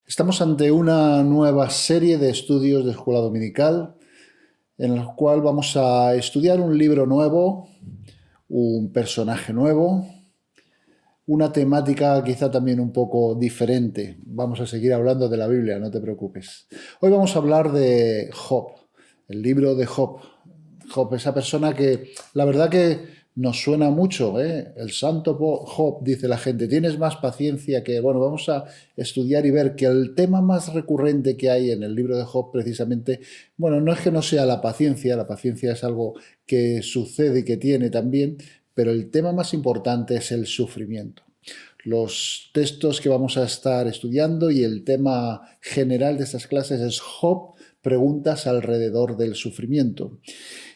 Estamos ante una nueva serie de estudios de escuela dominical en la cual vamos a estudiar un libro nuevo, un personaje nuevo, una temática quizá también un poco diferente. Vamos a seguir hablando de la Biblia, no te preocupes. Hoy vamos a hablar de Job, el libro de Job. Job, esa persona que la verdad que nos suena mucho, ¿eh? El santo Job, dice la gente, tienes más paciencia que... Bueno, vamos a estudiar y ver que el tema más recurrente que hay en el libro de Job precisamente, bueno, no es que no sea la paciencia es algo que sucede y que tiene también, pero el tema más importante es el sufrimiento. Los textos que vamos a estar estudiando y el tema general de estas clases es Job, preguntas alrededor del sufrimiento.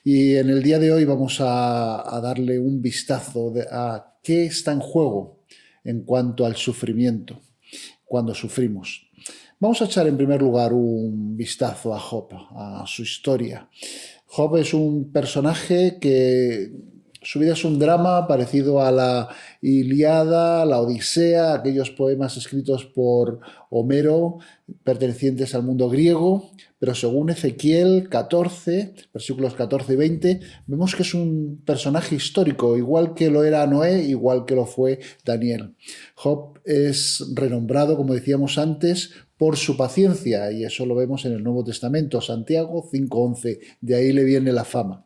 Y en el día de hoy vamos a darle un vistazo a qué está en juego en cuanto al sufrimiento, cuando sufrimos. Vamos a echar en primer lugar un vistazo a Job, a su historia. Job es un personaje que su vida es un drama parecido a la Ilíada, la Odisea, aquellos poemas escritos por Homero pertenecientes al mundo griego, pero según Ezequiel 14, versículos 14 y 20, vemos que es un personaje histórico, igual que lo era Noé, igual que lo fue Daniel. Job es renombrado, como decíamos antes, por su paciencia, y eso lo vemos en el Nuevo Testamento, Santiago 5:11, de ahí le viene la fama.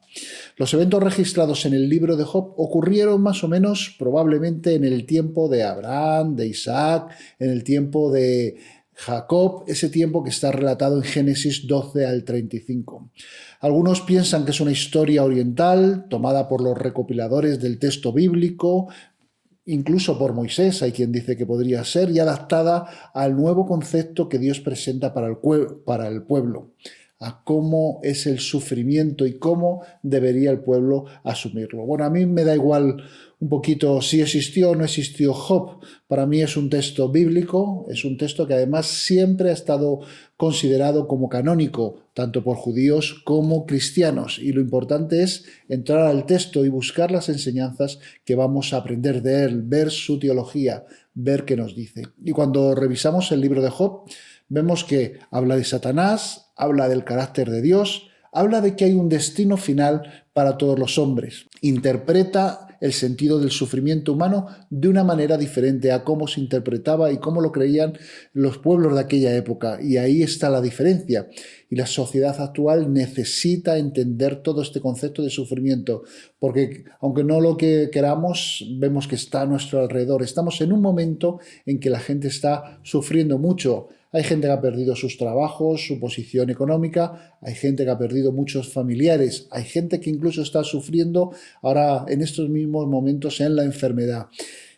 Los eventos registrados en el libro de Job ocurrieron más o menos probablemente en el tiempo de Abraham, de Isaac, en el tiempo de Jacob, ese tiempo que está relatado en Génesis 12 al 35. Algunos piensan que es una historia oriental tomada por los recopiladores del texto bíblico, incluso por Moisés, hay quien dice que podría ser, y adaptada al nuevo concepto que Dios presenta para el pueblo, a cómo es el sufrimiento y cómo debería el pueblo asumirlo. Bueno, a mí me da igual un poquito si existió o no existió Job. Para mí es un texto bíblico, es un texto que además siempre ha estado considerado como canónico, tanto por judíos como cristianos. Y lo importante es entrar al texto y buscar las enseñanzas que vamos a aprender de él, ver su teología, ver qué nos dice. Y cuando revisamos el libro de Job, vemos que habla de Satanás, habla del carácter de Dios, habla de que hay un destino final para todos los hombres. Interpreta el sentido del sufrimiento humano de una manera diferente a cómo se interpretaba y cómo lo creían los pueblos de aquella época. Y ahí está la diferencia. Y la sociedad actual necesita entender todo este concepto de sufrimiento, porque aunque no lo que queramos, vemos que está a nuestro alrededor. Estamos en un momento en que la gente está sufriendo mucho. Hay gente que ha perdido sus trabajos, su posición económica, hay gente que ha perdido muchos familiares, hay gente que incluso está sufriendo ahora en estos mismos momentos en la enfermedad.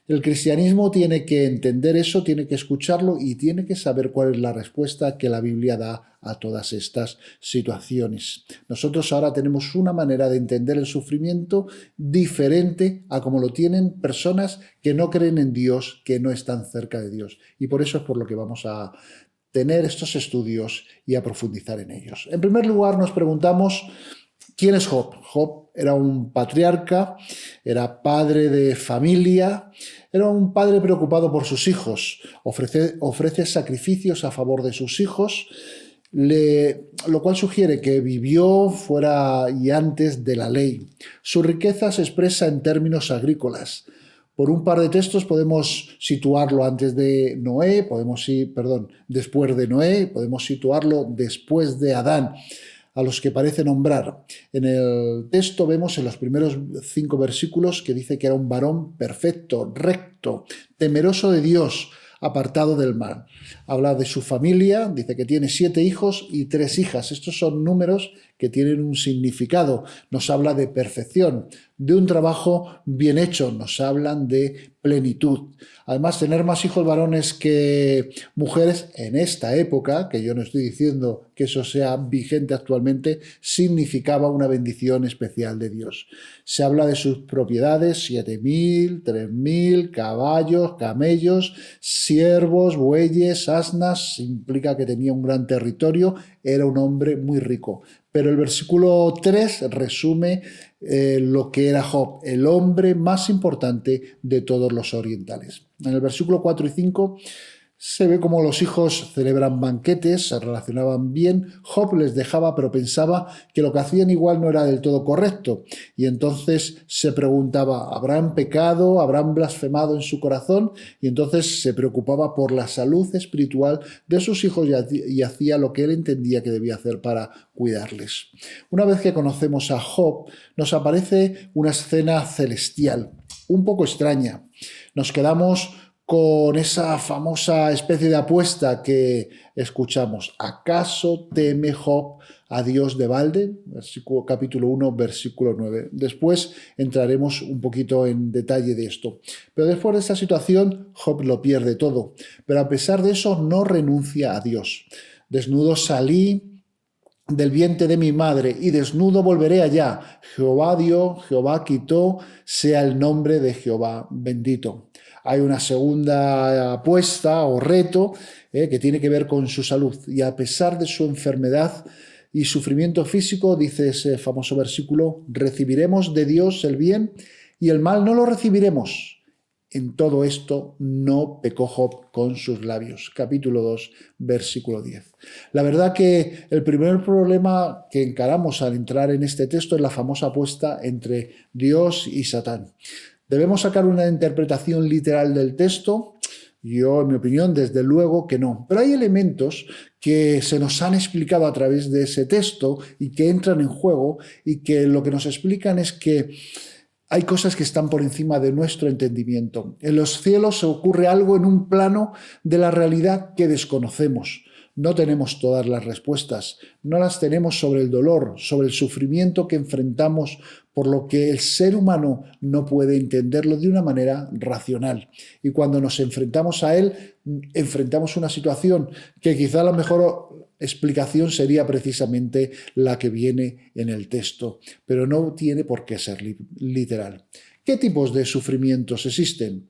El cristianismo tiene que entender eso, tiene que escucharlo y tiene que saber cuál es la respuesta que la Biblia da a todas estas situaciones. Nosotros ahora tenemos una manera de entender el sufrimiento diferente a como lo tienen personas que no creen en Dios, que no están cerca de Dios. Y por eso es por lo que vamos a tener estos estudios y a profundizar en ellos. En primer lugar, nos preguntamos, ¿quién es Job? Job era un patriarca, era padre de familia, era un padre preocupado por sus hijos, ofrece sacrificios a favor de sus hijos, lo cual sugiere que vivió fuera y antes de la ley. Su riqueza se expresa en términos agrícolas. Por un par de textos podemos situarlo antes de Noé, después de Noé, podemos situarlo después de Adán, a los que parece nombrar. En el texto vemos en los primeros 5 versículos que dice que era un varón perfecto, recto, temeroso de Dios, apartado del mal. Habla de su familia, dice que tiene 7 hijos y 3 hijas. Estos son números que tienen un significado. Nos habla de perfección, de un trabajo bien hecho, nos hablan de plenitud. Además, tener más hijos varones que mujeres en esta época, que yo no estoy diciendo que eso sea vigente actualmente, significaba una bendición especial de Dios. Se habla de sus propiedades, 7.000, 3.000, caballos, camellos, siervos, bueyes, asnas, implica que tenía un gran territorio, era un hombre muy rico. Pero el versículo 3 resume lo que era Job, el hombre más importante de todos los orientales. En el versículo 4 y 5 Se ve como los hijos celebran banquetes, se relacionaban bien. Job les dejaba, pero pensaba que lo que hacían igual no era del todo correcto. Y entonces se preguntaba, ¿habrán pecado? ¿Habrán blasfemado en su corazón? Y entonces se preocupaba por la salud espiritual de sus hijos y hacía lo que él entendía que debía hacer para cuidarles. Una vez que conocemos a Job, nos aparece una escena celestial, un poco extraña. Nos quedamos con esa famosa especie de apuesta que escuchamos. ¿Acaso teme Job a Dios de balde? Capítulo 1, versículo 9. Después entraremos un poquito en detalle de esto. Pero después de esta situación, Job lo pierde todo. Pero a pesar de eso, no renuncia a Dios. Desnudo salí del vientre de mi madre, y desnudo volveré allá. Jehová dio, Jehová quitó, sea el nombre de Jehová bendito. Hay una segunda apuesta o reto que tiene que ver con su salud, y a pesar de su enfermedad y sufrimiento físico, dice ese famoso versículo, recibiremos de Dios el bien y el mal no lo recibiremos. En todo esto no pecó Job con sus labios. Capítulo 2, versículo 10. La verdad que el primer problema que encaramos al entrar en este texto es la famosa apuesta entre Dios y Satán. ¿Debemos sacar una interpretación literal del texto? Yo, en mi opinión, desde luego que no. Pero hay elementos que se nos han explicado a través de ese texto y que entran en juego y que lo que nos explican es que hay cosas que están por encima de nuestro entendimiento. En los cielos ocurre algo en un plano de la realidad que desconocemos. No tenemos todas las respuestas, no las tenemos sobre el dolor, sobre el sufrimiento que enfrentamos, por lo que el ser humano no puede entenderlo de una manera racional. Y cuando nos enfrentamos a él, enfrentamos una situación que quizá la mejor explicación sería precisamente la que viene en el texto, pero no tiene por qué ser literal. ¿Qué tipos de sufrimientos existen?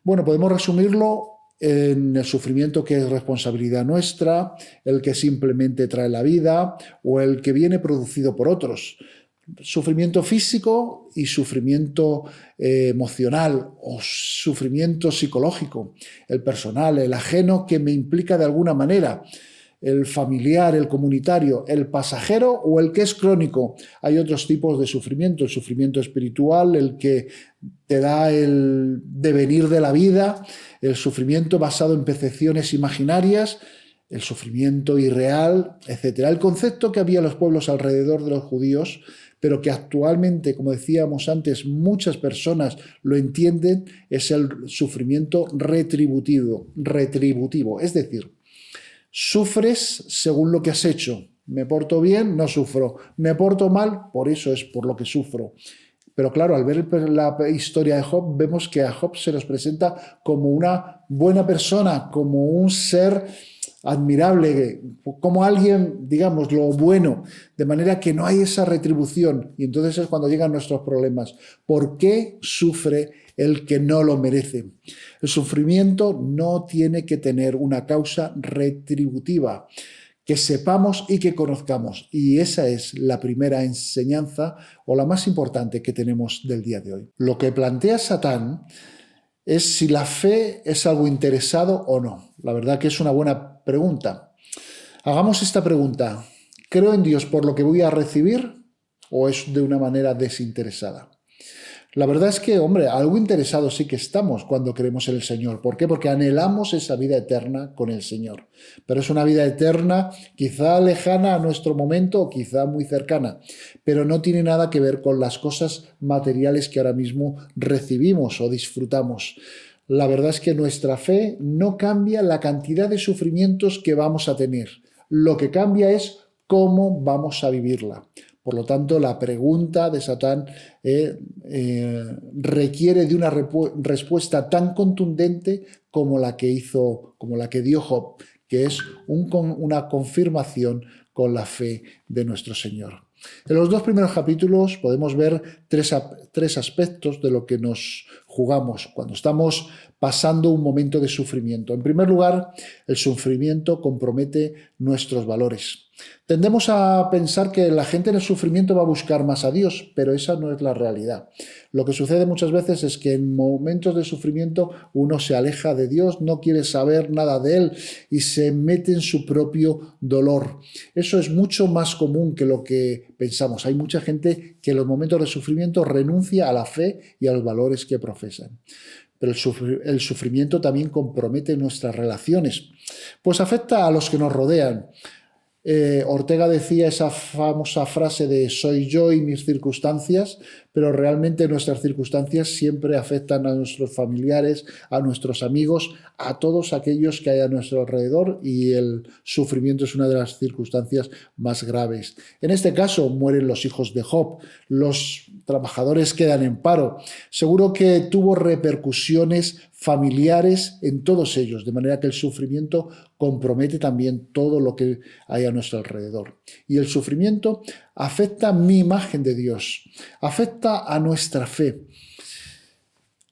Bueno, podemos resumirlo en el sufrimiento que es responsabilidad nuestra, el que simplemente trae la vida o el que viene producido por otros. Sufrimiento físico y sufrimiento emocional o sufrimiento psicológico, el personal, el ajeno que me implica de alguna manera, el familiar, el comunitario, el pasajero o el que es crónico. Hay otros tipos de sufrimiento, el sufrimiento espiritual, el que te da el devenir de la vida, el sufrimiento basado en percepciones imaginarias, el sufrimiento irreal, etc. El concepto que había en los pueblos alrededor de los judíos, pero que actualmente, como decíamos antes, muchas personas lo entienden, es el sufrimiento retributivo. Es decir, sufres según lo que has hecho. Me porto bien, no sufro. Me porto mal, por eso es por lo que sufro. Pero claro, al ver la historia de Job, vemos que a Job se nos presenta como una buena persona, como un ser admirable, como alguien, digamos, lo bueno, de manera que no hay esa retribución. Y entonces es cuando llegan nuestros problemas. ¿Por qué sufre el que no lo merece? El sufrimiento no tiene que tener una causa retributiva, que sepamos y que conozcamos. Y esa es la primera enseñanza o la más importante que tenemos del día de hoy. Lo que plantea Satán es si la fe es algo interesado o no. La verdad que es una buena pregunta. Hagamos esta pregunta. ¿Creo en Dios por lo que voy a recibir o es de una manera desinteresada? La verdad es que, hombre, algo interesados sí que estamos cuando creemos en el Señor. ¿Por qué? Porque anhelamos esa vida eterna con el Señor. Pero es una vida eterna quizá lejana a nuestro momento o quizá muy cercana, pero no tiene nada que ver con las cosas materiales que ahora mismo recibimos o disfrutamos. La verdad es que nuestra fe no cambia la cantidad de sufrimientos que vamos a tener. Lo que cambia es cómo vamos a vivirla. Por lo tanto, la pregunta de Satán requiere de una respuesta tan contundente como la que dio Job, que es una confirmación con la fe de nuestro En los dos primeros capítulos podemos ver tres aspectos de lo que nos jugamos cuando estamos pasando un momento de sufrimiento. En primer lugar, el sufrimiento compromete nuestros valores. Tendemos a pensar que la gente en el sufrimiento va a buscar más a Dios, pero esa no es la realidad. Lo que sucede muchas veces es que en momentos de sufrimiento uno se aleja de Dios, no quiere saber nada de Él y se mete en su propio dolor. Eso es mucho más común que lo que pensamos. Hay mucha gente que en los momentos de sufrimiento renuncia a la fe y a los valores que profesan. Pero el sufrimiento también compromete nuestras relaciones, pues afecta a los que nos rodean. Ortega decía esa famosa frase de soy yo y mis circunstancias, pero realmente nuestras circunstancias siempre afectan a nuestros familiares, a nuestros amigos, a todos aquellos que hay a nuestro alrededor, y el sufrimiento es una de las circunstancias más graves. En este caso mueren los hijos de Job, los trabajadores quedan en paro. Seguro que tuvo repercusiones familiares en todos ellos, de manera que el sufrimiento compromete también todo lo que hay a nuestro alrededor. Y el sufrimiento afecta mi imagen de Dios, afecta a nuestra fe.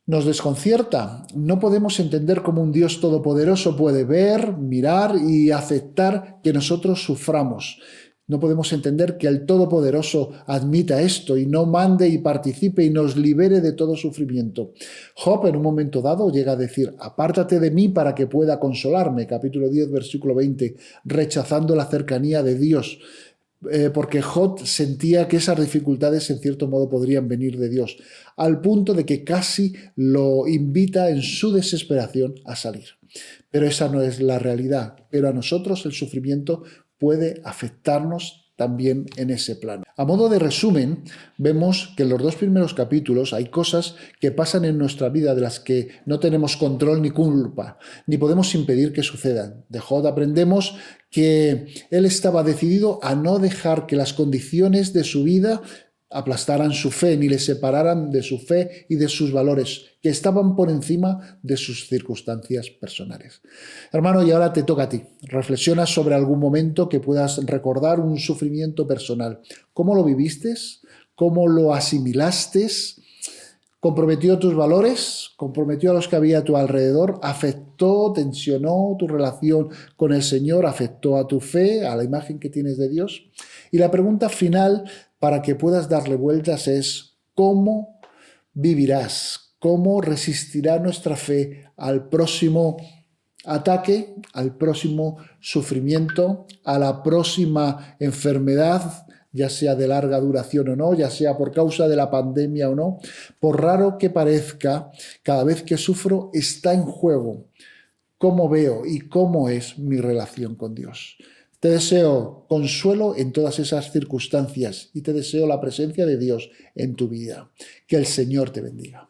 Nos desconcierta. No podemos entender cómo un Dios todopoderoso puede ver, mirar y aceptar que nosotros suframos. No podemos entender que el Todopoderoso admita esto y no mande y participe y nos libere de todo sufrimiento. Job en un momento dado llega a decir, apártate de mí para que pueda consolarme, capítulo 10, versículo 20, rechazando la cercanía de Dios, porque Job sentía que esas dificultades en cierto modo podrían venir de Dios, al punto de que casi lo invita en su desesperación a salir. Pero esa no es la realidad, pero a nosotros el sufrimiento puede afectarnos también en ese plano. A modo de resumen, vemos que en los 2 primeros capítulos hay cosas que pasan en nuestra vida de las que no tenemos control ni culpa, ni podemos impedir que sucedan. De Job aprendemos que él estaba decidido a no dejar que las condiciones de su vida aplastaran su fe, ni le separaran de su fe y de sus valores, que estaban por encima de sus circunstancias personales. Hermano, y ahora te toca a ti. Reflexiona sobre algún momento que puedas recordar un sufrimiento personal. ¿Cómo lo viviste? ¿Cómo lo asimilaste? ¿Comprometió tus valores? ¿Comprometió a los que había a tu alrededor? ¿Afectó, tensionó tu relación con el Señor? ¿Afectó a tu fe, a la imagen que tienes de Dios? Y la pregunta final para que puedas darle vueltas es ¿cómo vivirás? ¿Cómo resistirá nuestra fe al próximo ataque, al próximo sufrimiento, a la próxima enfermedad, ya sea de larga duración o no, ya sea por causa de la pandemia o no? Por raro que parezca, cada vez que sufro está en juego cómo veo y cómo es mi relación con Dios. Te deseo consuelo en todas esas circunstancias y te deseo la presencia de Dios en tu vida. Que el Señor te bendiga.